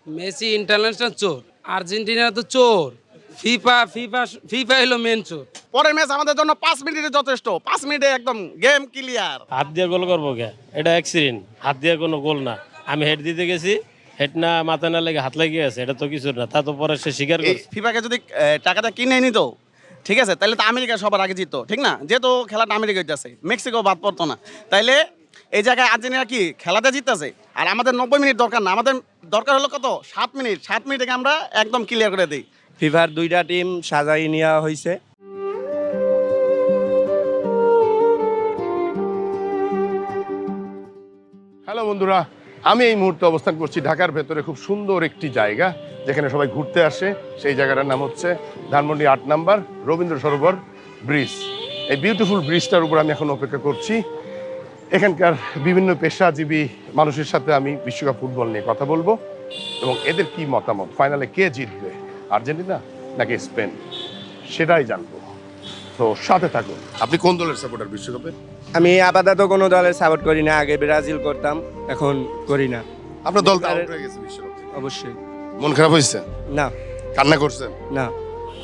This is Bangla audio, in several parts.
মেসি ইন্টারন্যাশনাল চোর, আর্জেন্টিনা তো চোর, ফিফা ফিফা ফিফা হলো মেন চোর। পরের ম্যাচ আমাদের জন্য 5 মিনিটে যথেষ্ট, 5 মিনিটে একদম গেম ক্লিয়ার। হাত দিয়ে গোল করবো কে? এটা অ্যাক্সিডেন্ট, হাত দিয়ে কোনো গোল না। আমি হেড দিতে গেছি, হেড না মাথা না লেগে হাত লেগে গেছে, এটা তো কিছু না। তা তো পরে সে স্বীকার করছে। ফিফাকে যদি টাকাটা কিনে নিত, ঠিক আছে, তাহলে তো আমেরিকা সবার আগে জিততো, ঠিক না? যেহেতু খেলাটা আমেরিকা জিততেছে, মেক্সিকো বাদ পড়তো না, তাইলে এই জায়গায় আর্জেন্টিনা কি খেলাতে জিততেছে। আর আমাদের 90 মিনিট দরকার না, আমাদের দরকার হলো কত? 7 মিনিট। 7 মিনিটে আমরা একদম ক্লিয়ার করে দিই। ফিফার দুইটা টিম সাজাই নেওয়া হয়েছে। হ্যালো বন্ধুরা, আমি এই মুহূর্তে অবস্থান করছি ঢাকার ভেতরে খুব সুন্দর একটি জায়গা যেখানে সবাই ঘুরতে আসে। সেই জায়গাটার নাম হচ্ছে ধানমন্ডি 8 নম্বর রবীন্দ্র সরোবর ব্রিজ। এই বিউটিফুল ব্রিজটার উপর আমি এখন অপেক্ষা করছি। এখানকার বিভিন্ন পেশাজীবী মানুষের সাথে আমি বিশ্বকাপ ফুটবল নিয়ে কথা বলবো এবং এদের কি মতামত, ফাইনালে কে জিতবে, আর্জেন্টিনা নাকি স্পেন, সেটাই জানবো। তো সাথে থাকুন। আপনি কোন দলের সাপোর্টার বিশ্বকাপে? আমি আপাতত কোনো দলের সাপোর্ট করি না। আগে ব্রাজিল করতাম, এখন করি না। আপনার দল তো আউট হয়ে গেছে বিশ্বকাপ থেকে। অবশ্যই মন খারাপ হয়েছে? না। কান্না করছেন? না।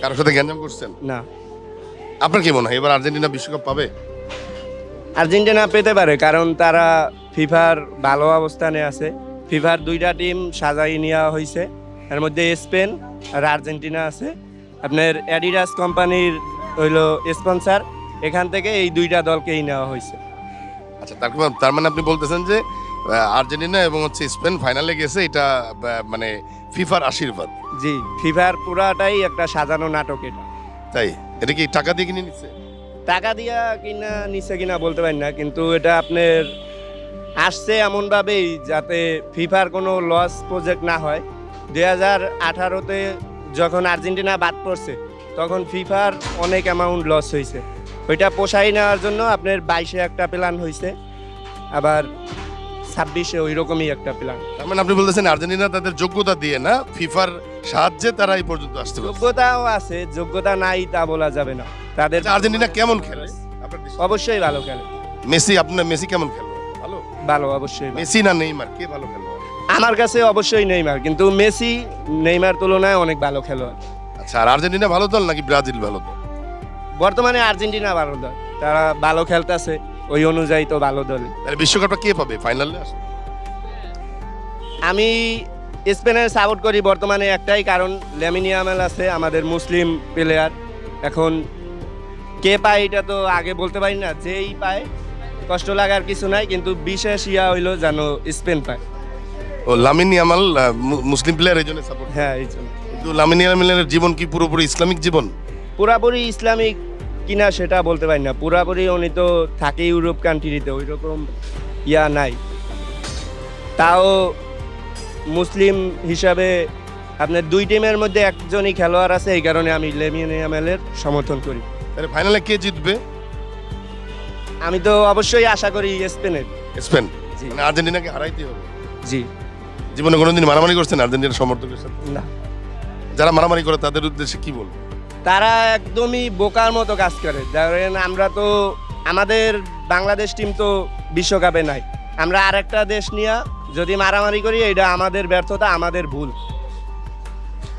কারোর সাথে গ্যাঞ্জাম করছেন? না। আপনার কি মনে হয় এবার আর্জেন্টিনা বিশ্বকাপ পাবে? আর্জেন্টিনা পেতে পারে, কারণ তারা ফিফার ভালো অবস্থানে আছে। ফিফার দুইটা টিম সাজাই নেওয়া হয়েছে, এর মধ্যে স্পেন আর আর্জেন্টিনা আছে। আপনার অ্যাডিডাস কোম্পানির হইলো স্পন্সর, এখান থেকে এই দুইটা দলকেই নেওয়া হয়েছে। আচ্ছা, তার মানে আপনি বলতেছেন যে আর্জেন্টিনা এবং হচ্ছে স্পেন ফাইনালে গেছে, এটা মানে ফিফার আশীর্বাদ। জি, ফিফার পুরাটাই একটা সাজানো নাটক এটা। তাই? এটা কি টাকা দিয়ে কিনে নিচ্ছে? টাকা দিয়া কিনা নিচে কিনা বলতে পারি না, কিন্তু এটা আপনার আসছে এমনভাবেই যাতে ফিফার কোনো লস প্রজেক্ট না হয়। 2018-তে যখন আর্জেন্টিনা বাদ পড়ছে, তখন ফিফার অনেক অ্যামাউন্ট লস হয়েছে। ওইটা পোষাই নেওয়ার জন্য আপনার 22-এ একটা প্ল্যান হয়েছে, আবার 26-এ ওই রকমই একটা প্ল্যান। তার মানে আপনি বলতেছেন আর্জেন্টিনা তাদের যোগ্যতা দিয়ে না, ফিফার সাহায্যে তারা এই পর্যন্ত আসতে পারছে। যোগ্যতাও আছে, যোগ্যতা নাই তা বলা যাবে না। তাদের আচ্ছা, আর্জেন্টিনা কেমন খেলে আপনার দৃষ্টিতে? অবশ্যই ভালো খেলে। মেসি, আপনার মেসি কেমন খেলে? ভালো? ভালো, অবশ্যই ভালো। মেসি না নেইমার, কে ভালো খেলে? আমার কাছে অবশ্যই নেইমার, কিন্তু মেসি নেইমার তুলনায় অনেক ভালো খেলোয়াড়। আচ্ছা, আর আর্জেন্টিনা ভালো দল নাকি ব্রাজিল ভালো দল? বর্তমানে আর্জেন্টিনা ভালো দল, তারা ভালো খেলতেছে, ওই অনুযায়ী তো ভালো দল। তাহলে বিশ্বকাপটা কে পাবে ফাইনালে আসবে? আমি স্পেনের সাপোর্ট করি বর্তমানে একটাই কারণ, ল্যামিন ইয়ামাল আছে, আমাদের মুসলিম প্লেয়ার। এখন কে পায় এটা তো আগে বলতে পারি না, যেই পায় কষ্ট লাগার কিছু নাই, কিন্তু বিশেষ হইলো যেন স্পেন পায়। ও লামিন ইয়ামাল মুসলিম প্লেয়ার, এই জন্য সাপোর্ট। হ্যাঁ, এই জন্য। কিন্তু লামিন ইয়ামালের জীবন কি পুরোপুরি ইসলামিক জীবন? পুরাপুরি ইসলামিক কিনা সেটা বলতে পারি না। পুরাপুরি উনি তো থাকে ইউরোপ কান্ট্রিতে, ওই রকম ইয়া নাই। তাও মুসলিম হিসাবে আপনার দুই টিমের মধ্যে একজনই খেলোয়াড় আছে, এই কারণে আমি ল্যামিন ইয়ামালের সমর্থন করি। তাহলে ফাইনালে কে জিতবে? আমি তো অবশ্যই আশা করি স্পেনের। স্পেন? জি। মানে আর্জেন্টিনাকে হারাইতে হবে? জি। জীবনে কোনোদিন মারামারি করছেন আর্জেন্টিনার সমর্থকের সাথে? না। যারা মারামারি করে তাদের উদ্দেশ্যে কি বলবো? তারা একদমই বোকার মতো কাজ করে। ধরেন আমরা তো, আমাদের বাংলাদেশ টিম তো বিশ্বকাপে নাই, আমরা আরেকটা দেশ নিয়ে যদি মারামারি করি, এটা আমাদের ব্যর্থতা, আমাদের ভুল।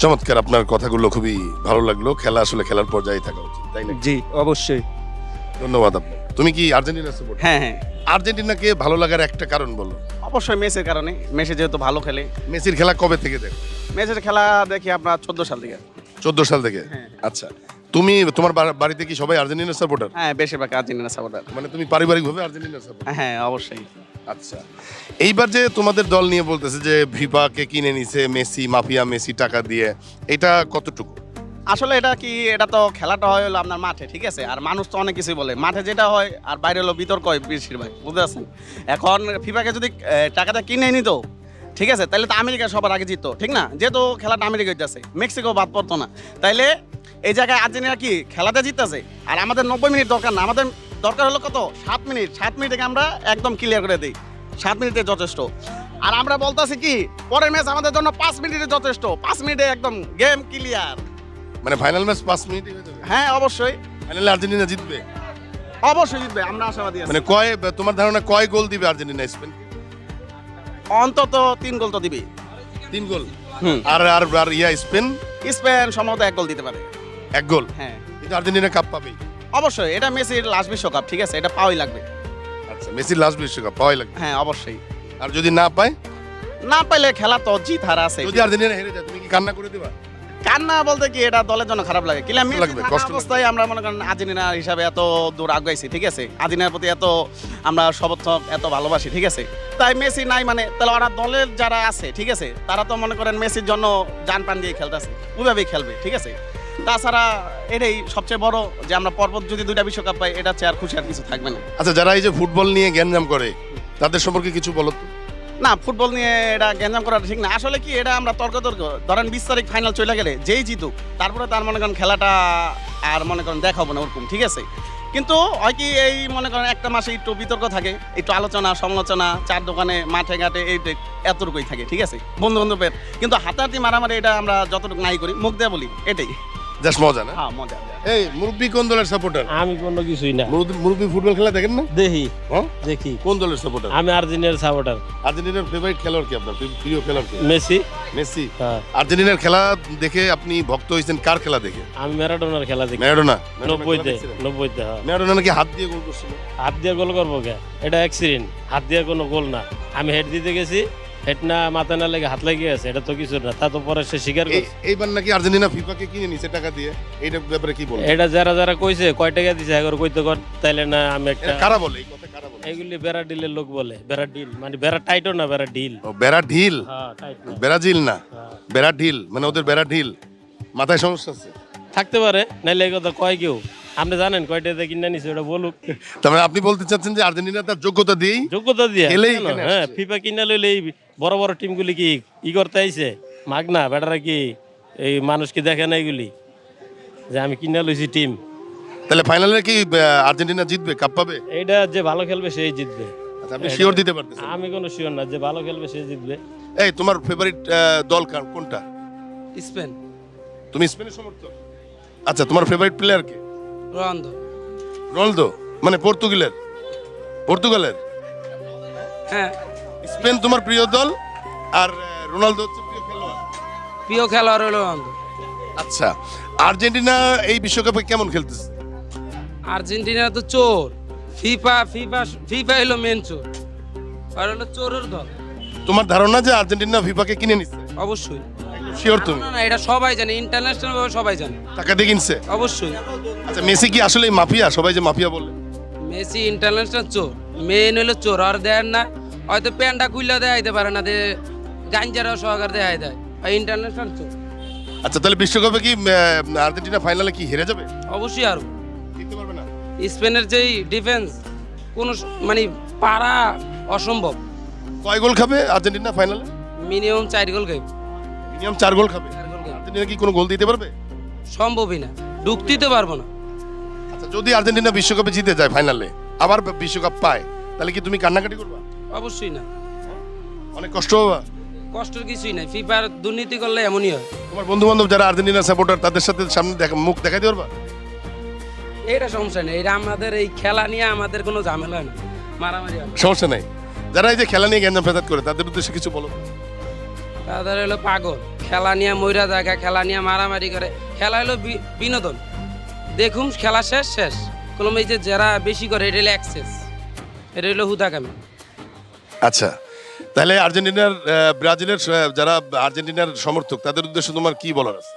চমৎকার, আপনার কথাগুলো খুবই ভালো লাগলো। খেলা আসলে খেলার পর্যায়ে থাকা উচিত, তাই না? জি, অবশ্যই। ধন্যবাদ আপনার। তুমি কি আর্জেন্টিনা সাপোর্ট? হ্যাঁ হ্যাঁ, আর্জেন্টিনাকে ভালো লাগার একটা কারণ বলো। অবশ্যই মেসির কারণে। মেসি যেহেতু ভালো খেলে। মেসির খেলা কবে থেকে দেখো? মেসির খেলা দেখি আমরা 14 সাল থেকে। 14 সাল থেকে? হ্যাঁ। আচ্ছা, তুমি তোমার বাড়িতে কি সবাই আর্জেন্টিনা সাপোর্টার? হ্যাঁ, বেশিরভাগ আর্জেন্টিনা সাপোর্টার। মানে তুমি পারিবারিকভাবে আর্জেন্টিনা সাপোর্টার? হ্যাঁ, অবশ্যই। আচ্ছা, এইবার যে তোমাদের দল নিয়ে বলতেছে যে ফিফাকে কিনে নিছে মেসি, মাফিয়া মেসি টাকা দিয়ে, এটা কতটুকু? আসলে এটা কি, এটা তো খেলাটা হয় হলো আপনার মাঠে, ঠিক আছে। আর মানুষ তো অনেক কিছুই বলে, মাঠে যেটা হয় আর বাইরে হলো বিতর্ক হয় বেশিরভাগ, বুঝতে পারছেন? এখন ফিফাকে যদি টাকাটা কিনে নিত, ঠিক আছে, তাহলে তো আমেরিকা সবার আগে জিততো, ঠিক না? যেহেতু খেলাটা আমেরিকা জিততেছে, মেক্সিকো বাদ পড়তো না, তাইলে এই জায়গায় আর্জেন্টিনা কি খেলাতে জিততেছে। আর আমাদের 90 মিনিট দরকার না, আমাদের দরকার হলো কত? 7 মিনিট। 7 মিনিটে আমরা একদম ক্লিয়ার করে দিই। 7 মিনিটে যথেষ্ট। আর আমরা বলতেছি কি, পরের ম্যাচ আমাদের জন্য 5 মিনিটে যথেষ্ট, 5 মিনিটে একদম গেম ক্লিয়ার। মানে ফাইনাল ম্যাচ 5 মিনিটে হয়ে যাবে? হ্যাঁ, অবশ্যই। ফাইনালে আর্জেন্টিনা জিতবে? অবশ্যই জিতবে, আমরা আশাবাদী আছি। মানে তোমার ধারণা কয় গোল দিবে আর্জেন্টিনা স্পেন? অন্তত 3 গোল তো দিবে। 3 গোল। হুম। আর আর আর স্পেন স্পেন সম্ভবত 1 গোল দিতে পারে। 1 গোল। হ্যাঁ, কিন্তু আর্জেন্টিনা কাপ পাবেই। অবশ্যই এটা মেসির লাস্ট বিশ্বকাপ, ঠিক আছে, এটা পাওয়াই লাগবে। আচ্ছা, মেসির লাস্ট বিশ্বকাপ পাওয়াই লাগবে। হ্যাঁ, অবশ্যই। আর যদি না পায়, না পাইলে খেলা তো জিত হারা আছে। যদি আর্জেন্টিনা হেরে যায়, তুমি কি কান্না করে দিবা? কান্না বলতে কি, এটা দলের জন্য খারাপ লাগে। কিলা মেসি লাগবে, থাকা কষ্ট লাগবে। অবস্থায় আমরা মনে করেন আর্জেন্টিনা হিসাবে এত দূর আগাইছি, ঠিক আছে, আর্জেন্টিনার প্রতি এত আমরা সমর্থক, এত ভালোবাসি, ঠিক আছে। তাই মেসি নাই মানে তাহলে ওরা দলের যারা আছে, ঠিক আছে, তারা তো মনে করেন মেসির জন্য জান প্রাণ দিয়ে খেলতেছে, ওইভাবেই খেলবে, ঠিক আছে। তাছাড়া এটাই সবচেয়ে বড় যে আমরা পরপর যদি 2টা বিশ্বকাপ পাই, এটা চেয়ে আর খুশি আর কিছু থাকবে না। আচ্ছা, যারা এই যে ফুটবল নিয়ে গ্যাঞ্জাম করে তাদের সম্পর্কে কিছু বলো তো। না, ফুটবল নিয়ে এটা গ্যাঞ্জাম করা ঠিক না। আসলে কি, এটা আমরা তর্ক ধরেন 20 তারিখ ফাইনাল চলে গেলে যেই জিতুক, তারপরে তার মনে করেন খেলাটা আর মনে করেন দেখাবো না ওরকম, ঠিক আছে। কিন্তু হয় কি, এই মনে করেন একটা মাসে একটু বিতর্ক থাকে, একটু আলোচনা সমালোচনা, চার দোকানে মাঠে ঘাটে, এই এতটুকুই থাকে, ঠিক আছে, বন্ধু বান্ধবের। কিন্তু হাতাহাতি মারামারি এটা আমরা যতটুকু নাই করি, মুখ দিয়ে বলি, এটাই জাস্ট মজা না? হ্যাঁ, মজা। এই মুরব্বি কোন দলের সাপোর্টার? আমি কোনো কিছুই না মুরব্বি ফুটবল খেলা দেখেন না? দেখি হ্যাঁ, দেখি কোন দলের সাপোর্টার? আমি আর্জেন্টিনার সাপোর্টার। আর্জেন্টিনার ফেভারিট খেলোয়াড় কি আপনার? প্রিয় খেলোয়াড় কি? মেসি। মেসি। হ্যাঁ, আর্জেন্টিনার খেলা দেখে আপনি ভক্ত হয়েছেন কার খেলা দেখে? আমি ম্যারাডোনার খেলা দেখি। ম্যারাডোনা। 90-তে 90-তে। হ্যাঁ, ম্যারাডোনা নাকি হাত দিয়ে গোল করছিল? হাত দিয়ে গোল করবো কে? এটা অ্যাক্সিডেন্ট, হাত দিয়ে কোনো গোল না। আমি হেড দিতে গেছি, হেড না মাথা না লেগে হাত লেগে আছে, এটা তো কিছু না। তা তো পরে সে স্বীকার করছে। এইবার নাকি আর্জেন্টিনা ফিফাকে কিনে নিছে টাকা দিয়ে, এইটা ব্যাপারে কি বলবো? এটা যারা যারা কইছে কয় টাকা দিছে একবার কইতে কর, তাইলে না আমি একটা এটা কারা বলে এই কথা? কারা বলে? এগুলি বেড়া ডিলের লোক বলে। বেড়া ডিল মানে বেড়া টাইটও না, বেড়া ডিল। ও, বেড়া ঢিল। হ্যাঁ, টাইট না। ব্রাজিল না, হ্যাঁ। বেড়া ঢিল মানে ওদের বেড়া ঢিল। মাথায় সমস্যা আছে। থাকতে পারে, নাইলে এই কথা কয় কেউ। আপনি জানেন কয়টাতে কিনে নিছে, ওটা বলুক। তার মানে আপনি বলতে চাচ্ছেন যে আর্জেন্টিনা তার যোগ্যতা দিয়েই যোগ্যতা দিয়ে খেলেই কেন? এখানে হ্যাঁ, আসছে। ফিফা কিনা লইলে এই বড় বড় টিমগুলি কি করতে আইছে? মাগ না, বেটারা কি এই মানুষ কি দেখে না এগুলি যে আমি কিনা লইছি টিম? তাহলে ফাইনালে কি আর্জেন্টিনা জিতবে, কাপ পাবে? এইটা যে ভালো খেলবে সেই জিতবে। আচ্ছা, আপনি শিওর দিতে পারতেছেন? আমি কোনো শিওর না, যে ভালো খেলবে সে জিতবে। এই তোমার ফেভারিট দল কোনটা? স্পেন। তুমি স্পেনের সমর্থক? আচ্ছা, তোমার ফেভারিট প্লেয়ার কে? রোনালদো। রোনালদো মানে পর্তুগালের? হ্যাঁ, স্পেন তোমার প্রিয় দল আর রোনালদো হচ্ছে প্রিয় খেলোয়াড়। প্রিয় খেলোয়াড় হলো রোনালদো। আচ্ছা, আর্জেন্টিনা এই বিশ্বকাপে কেমন খেলতেছে? আর্জেন্টিনা তো চোর। ফিফা ফিফা ফিফা হলো মেন চোর, আর হলো চোরের দল। তোমার ধারণা যে আর্জেন্টিনা ফিফাকে কিনে নিচ্ছে? অবশ্যই। শিওর তুমি? না না, এটা সবাই জানে, ইন্টারন্যাশনাল ভাবে সবাই জানে। টাকা দিয়ে কিনছে? অবশ্যই। আচ্ছা, মেসি কি আসলে মাফিয়া? সবাই যে মাফিয়া বলে। মেসি ইন্টারন্যাশনাল চোর, মেন হলো চোর। আর দেন না, হয়তো প্যান্ডা খুললে দেখাইতে পারে না, গাঞ্জারাও সহকার দেখাই দেয়, আর ইন্টারন্যাশনাল চোর। আচ্ছা, তাহলে বিশ্বকাপে কি আর্জেন্টিনা ফাইনালে কি হেরে যাবে? অবশ্যই। আর জিততে পারবে না? স্পেনের যেই ডিফেন্স, কোনো মানে পারা অসম্ভব। কয় গোল খাবে আর্জেন্টিনা ফাইনালে? মিনিমাম 4 গোল খাইবে। মিনিমাম 4 গোল খাবে। 4 গোল খাইবে। আর্জেন্টিনা কি কোনো গোল দিতে পারবে? সম্ভবই না, ঢুকতেই তো পারবো না। আচ্ছা, যদি আর্জেন্টিনা বিশ্বকাপে জিতে যায় ফাইনালে, আবার বিশ্বকাপ পায়, তাহলে কি তুমি কান্নাকাটি করবা? অবশ্যই না, অনেক কষ্ট হবে? কষ্টের কিছুই নাই। ফিফার দুর্নীতি করলে এমনই হয়। তোমার বন্ধু বান্ধব যারা আর্জেন্টিনা সাপোর্টার তাদের সাথে সামনে মুখ দেখাইতে পারবা? এটা সমস্যা নেই, এটা আমাদের এই খেলা নিয়ে আমাদের কোনো ঝামেলা হয় না, মারামারি হয় না। সমস্যা নাই। যারা এই যে খেলা নিয়ে গ্যাঞ্জাম ফেসাদ করে তাদের উদ্দেশ্যে কিছু বলো। তাদের হলো পাগল, খেলা নিয়ে ময়রা জায়গা, খেলা নিয়ে মারামারি করে। খেলা হলো বিনোদন, দেখুন খেলা শেষ শেষ। কোনো এই যে যারা বেশি করে, এটা হলো এক্সেস, এটা হলো হুদাকামি। আচ্ছা, তাহলে আর্জেন্টিনার ব্রাজিলের যারা আর্জেন্টিনার সমর্থক তাদের উদ্দেশ্যে তোমার কি বলার আছে?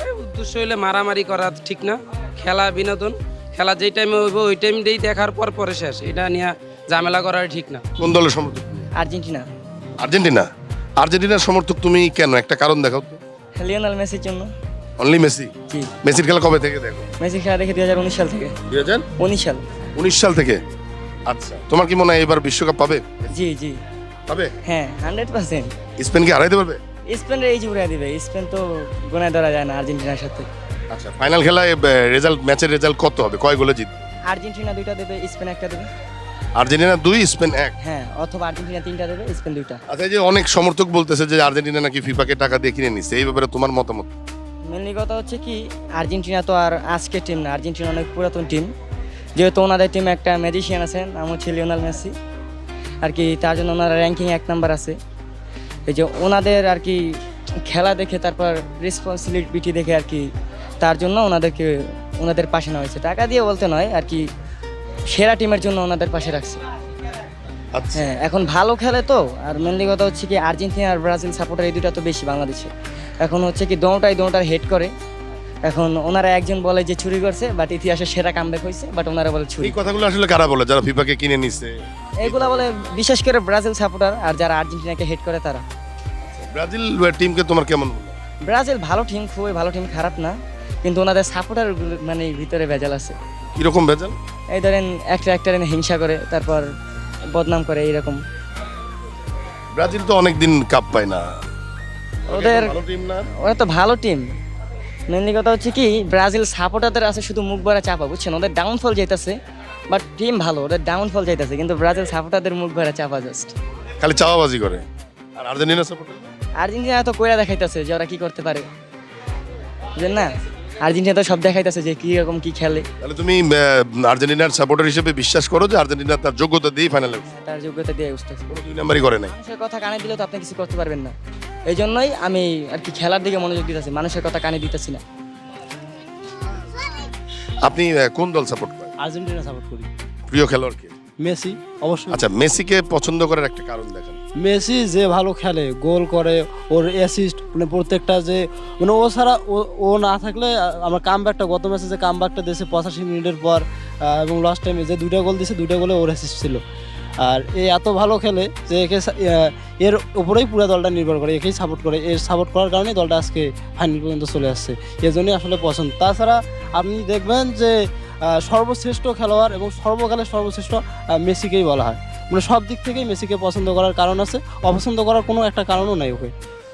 এই উদ্দেশ্য হইলে মারামারি করা ঠিক না। খেলা বিনোদন, খেলা যেই টাইমে হইব ওই টাইমটাই দেখার পর পরে শেষ। এটা নিয়ে ঝামেলা করা ঠিক না। কোন দলের সমর্থক? আর্জেন্টিনা। আর্জেন্টিনা। আর্জেন্টিনার সমর্থক তুমি কেন? একটা কারণ দেখাও তো। লিওনেল মেসির জন্য। Only Messi? জি। মেসির খেলা কবে থেকে দেখো? মেসি খেলা দেখে 2019 সাল থেকে। 2019 19 সাল থেকে? আচ্ছা, তোমার কি মনে হয় এবার বিশ্বকাপ পাবে? জি জি। পাবে? হ্যাঁ, 100%। স্পেনকে হারাইতে পারবে? স্পেনের এই যে উড়াই দিবে, স্পেন তো গোনায় ধরা যায় না আর্জেন্টিনার সাথে। আচ্ছা, ফাইনাল খেলায় ম্যাচের রেজাল্ট কত হবে? কয় গোলে জিতবে? আর্জেন্টিনা 2টা দেবে, স্পেন 1টা দেবে। Argentina 2, Spain 1? হ্যাঁ, অথবা আর্জেন্টিনা 3টা দেবে, স্পেন 2টা। আচ্ছা, এই যে অনেক সমর্থক বলতেছে যে আর্জেন্টিনা নাকি ফিফাকে টাকা দিয়ে কিনে নিচ্ছে, এই ব্যাপারে তোমার মতামত? মেনলি কথা হচ্ছে কি, আর্জেন্টিনা তো আর আজকের টিম না, আর্জেন্টিনা অনেক পুরাতন টিম। যেহেতু ওনাদের টিমে একটা ম্যাজিশিয়ান আছেন, নাম হচ্ছে লিওনেল মেসি আর কি, তার জন্য ওনারা র্যাঙ্কিং 1 নাম্বার আছে। এই যে ওনাদের আর কি খেলা দেখে, তারপর রেসপন্সিবিলিটি দেখে আর কি, তার জন্য ওনাদের পাশে নেওয়া হয়েছে। টাকা দিয়ে বলতে নয় আর কি, সেরা টিমের জন্য ওনাদের পাশে রাখছে। আচ্ছা হ্যাঁ, এখন ভালো খেলে তো। আর মেনলি কথা হচ্ছে কি, আর্জেন্টিনা আর ব্রাজিল সাপোর্টার এই দুটা তো বেশি বাংলাদেশে। এখন হচ্ছে কি দোনোটার হেড করে। এখন ওনারা একজন বলে যে চুরি করছে, বাট ইতিহাসে সেরা কামব্যাক হয়েছে, বাট ওনারা বলে চুরি। এই কথাগুলো আসলে কারা বলে, যারা ফিফাকে কিনে নিছে? এগুলা বলে বিশেষ করে ব্রাজিল সাপোর্টার, আর যারা আর্জেন্টিনাকে হেড করে তারা। ব্রাজিল টিমকে তোমার কেমন মনে হয়? ব্রাজিল ভালো টিম, খুবই ভালো টিম, খারাপ না, কিন্তু ওনাদের সাপোর্টার মানে ভিতরে ভেজাল আছে। কিরকম ভেজাল? এই ধরেন একটা হিংসা করে, তারপর বদনাম করে, এইরকম। ব্রাজিল তো অনেকদিন কাপ পায় না, ওদের ভালো টিম না? ওরা তো ভালো টিম। মেনলি কথা হচ্ছে কি, ব্রাজিল সাপোর্টারদের আছে শুধু মুখ ভরা চাপা, বুঝছেন? ওদের ডাউনফল যাইতেছে, বাট টিম ভালো, ওদের ডাউনফল যাইতেছে, কিন্তু ব্রাজিল সাপোর্টারদের মুখ ভরা চাপা জাস্ট। খালি চাওয়াবাজি করে। আর আর্জেন্টিনা সাপোর্টার? আর্জেন্টিনা তো কইরা দেখাইতেছে যে ওরা কি করতে পারে, বুঝলেন না? আর্জেন্টিনা তো সব দেখাইতেছে যে কি রকম কি খেলে। তাহলে তুমি আর্জেন্টিনার সাপোর্টার হিসেবে বিশ্বাস করো যে আর্জেন্টিনা তার যোগ্যতা দিয়ে ফাইনালে তার যোগ্যতা দিয়ে বুঝতেছে। কোনো 2 নাম্বারই করে নাই। মানুষের কথা কানে দিলে তো আপনি কিছু করতে পারবেন না। এই জন্যই আমি আর কি খেলার দিকে মনোযোগ দিতেছি, মানুষের কথা কানে দিতেছি না। আপনি কোন দল সাপোর্ট করেন? আর্জেন্টিনা সাপোর্ট করি। প্রিয় খেলোয়াড় কে? মেসি অবশ্যই। আচ্ছা, মেসিকে পছন্দ করার একটা কারণ দেখেন। মেসি যে ভালো খেলে, গোল করে, ওর অ্যাসিস্ট, মানে প্রত্যেকটা যে, মানে ও ছাড়া ও না থাকলে আমার কামব্যাকটা, গত ম্যাচে যে কামব্যাকটা দিয়েছে 85 মিনিটের পর, এবং লাস্ট টাইমে যে 2টা গোল দিয়েছে, 2টা গোলে ওর অ্যাসিস্ট ছিল। আর এ এত ভালো খেলে যে এর উপরেই পুরো দলটা নির্ভর করে, একেই সাপোর্ট করে। এর সাপোর্ট করার কারণেই দলটা আজকে ফাইনাল পর্যন্ত চলে আসছে, এজন্যই আসলে পছন্দ। তাছাড়া আপনি দেখবেন যে সর্বশ্রেষ্ঠ খেলোয়াড় এবং সর্বকালের সর্বশ্রেষ্ঠ মেসিকেই বলা হয়। মানে সব দিক থেকেই মেসিকে পছন্দ করার কারণ আছে, অপছন্দ করার কোনো একটা কারণও নাই ওকে।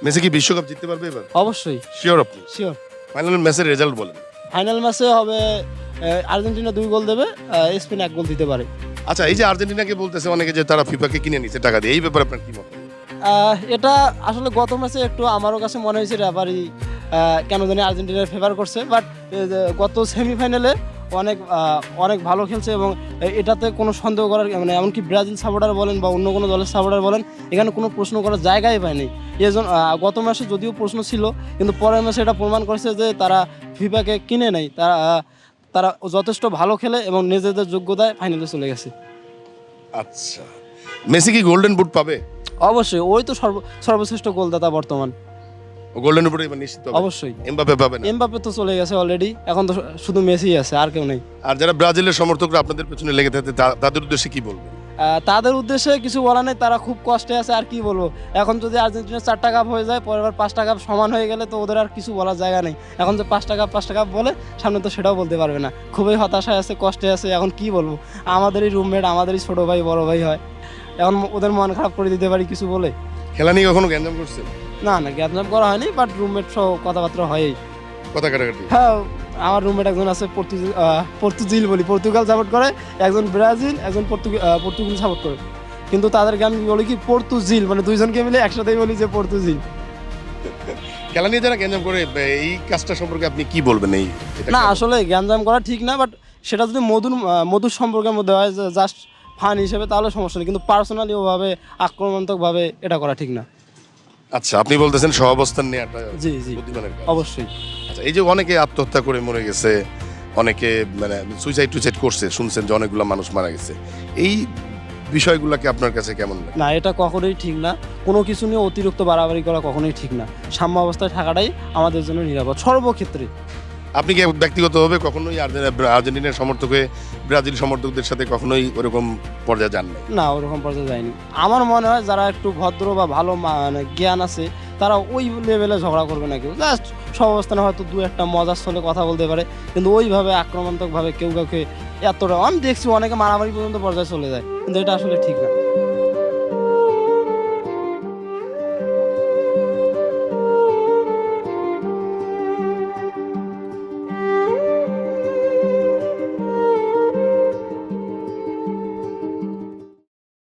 মেসি কি বিশ্বকাপ জিততে পারবে এবার? অবশ্যই শিওর আপনি? শিওর। ফাইনাল ম্যাচের রেজাল্ট বলেন। ফাইনাল ম্যাচে হবে আর্জেন্টিনা 2 গোল দেবে, স্পেন 1 গোল দিতে পারে। আচ্ছা, এই যে আর্জেন্টিনাকে বলতেছে অনেকে যে তারা ফিফাকে কিনে নিছে টাকা দিয়ে, এই ব্যাপারে আপনার কি মত? এটা আসলে গত ম্যাচে একটু আমারও কাছে মনে হয়েছে রেফারি কেন জানি আর্জেন্টিনার ফেভার করছে, বাট গত সেমিফাইনালে অনেক ভালো খেলছে, এবং এটাতে কোনো সন্দেহ করার, মানে এমনকি ব্রাজিল সাপোর্টার বলেন বা অন্য কোনো দলের সাপোর্টার বলেন, এখানে কোনো প্রশ্ন করার জায়গাই পায়নি। এই জন্য গত ম্যাচে যদিও প্রশ্ন ছিল, কিন্তু পরের ম্যাচে এটা প্রমাণ করেছে যে তারা ফিফাকে কিনে নেয়, তারা যথেষ্ট ভালো খেলে এবং নিজেদের যোগ্যতায় ফাইনালে চলে গেছে। আচ্ছা, মেসি কি গোল্ডেন বুট পাবে? অবশ্যই, ওই তো সর্বশ্রেষ্ঠ গোলদাতা বর্তমান। গোল্ডেন বুট এবার নিশ্চিত হবে? অবশ্যই। এমবাপে পাবে না? এমবাপে তো চলে গেছে অলরেডি, এখন তো শুধু মেসি আছে, আর কেউ নেই। আর যারা ব্রাজিলের সমর্থকরা আপনাদের পেছনে লেগে থাকে তাদের উদ্দেশ্যে কি বলবেন? তাদের উদ্দেশ্যে কিছু বলা নেই, তারা খুব কষ্টে আছে, আর কি বলবো। এখন যদি আর্জেন্টিনার 4টা কাপ হয়ে যায়, পরের বার 5টা কাপ সমান হয়ে গেলে তো ওদের আর কিছু বলার জায়গা নেই। এখন যে 5টা কাপ বলে সামনে, তো সেটাও বলতে পারবে না। খুবই হতাশায় আছে, কষ্টে আছে। এখন কি বলবো, আমাদেরই রুমমেট, আমাদেরই ছোট ভাই বড় ভাই হয়, এখন ওদের মন খারাপ করে দিতে পারি কিছু বলে? খেলা নিয়ে কখনো গ্যাঞ্জাম করছেন? না, গ্যাঞ্জাম করা হয়নি, বাট রুমমেট সহ কথাবার্তা হয়ই। কথা কাটাকাটি? হ্যাঁ, আমার রুমমেট একজন আছে পর্তুগাল সাপোর্ট করে, একজন ব্রাজিল, একজন পর্তুগাল সাপোর্ট করে, কিন্তু তাদেরকে আমি বলি কি পর্তুজিল, মানে দুইজনকে মিলে একসাথেই বলি যে পর্তুজিল। খেলা নিয়ে যারা গ্যাঞ্জাম করে, এই কাজটা সম্পর্কে আপনি কি বলবেন? না, আসলে গ্যাঞ্জাম করা ঠিক না, বাট সেটা যদি মধুর সম্পর্কের মধ্যে হয়, জাস্ট ফান হিসেবে, তাহলে সমস্যা নেই, কিন্তু পার্সোনালি ওভাবে আক্রমণাত্মকভাবে এটা করা ঠিক না। আচ্ছা, আপনি বলতেছেন সহাবস্থান নেওয়াটা জি বুদ্ধিমানের কাজ। অবশ্যই। আচ্ছা, এই যে অনেকে আত্মহত্যা করে মরে গেছে, অনেকে মানে সুইসাইড করছে, শুনছেন যে অনেকগুলো মানুষ মারা গেছে, এই বিষয়গুলোকে আপনার কাছে কেমন লাগে? না, এটা কখনোই ঠিক না। কোনো কিছু নিয়ে অতিরিক্ত বাড়াবাড়ি করা কখনোই ঠিক না। সাম্য অবস্থায় থাকাটাই আমাদের জন্য নিরাপদ সর্বক্ষেত্রে। আপনি কি ব্যক্তিগতভাবে কখনোই আর্জেন্টিনার সমর্থক হয়ে ব্রাজিল সমর্থকদের সাথে কখনোই ওরকম পর্যায়ে যান নাই? না, ওরকম পর্যায়ে যায়নি। আমার মনে হয় যারা একটু ভদ্র বা ভালো মানে জ্ঞান আছে, তারা ওই লেভেলে ঝগড়া করবে না। কেউ জাস্ট সব অবস্থানে হয়তো 2-1টা মজার ছলে কথা বলতে পারে, কিন্তু ওইভাবে আক্রমণাত্মকভাবে কেউ কাউকে এতটা, আমি দেখছি অনেকে মারামারি পর্যন্ত পর্যায়ে চলে যায়, কিন্তু এটা আসলে ঠিক না।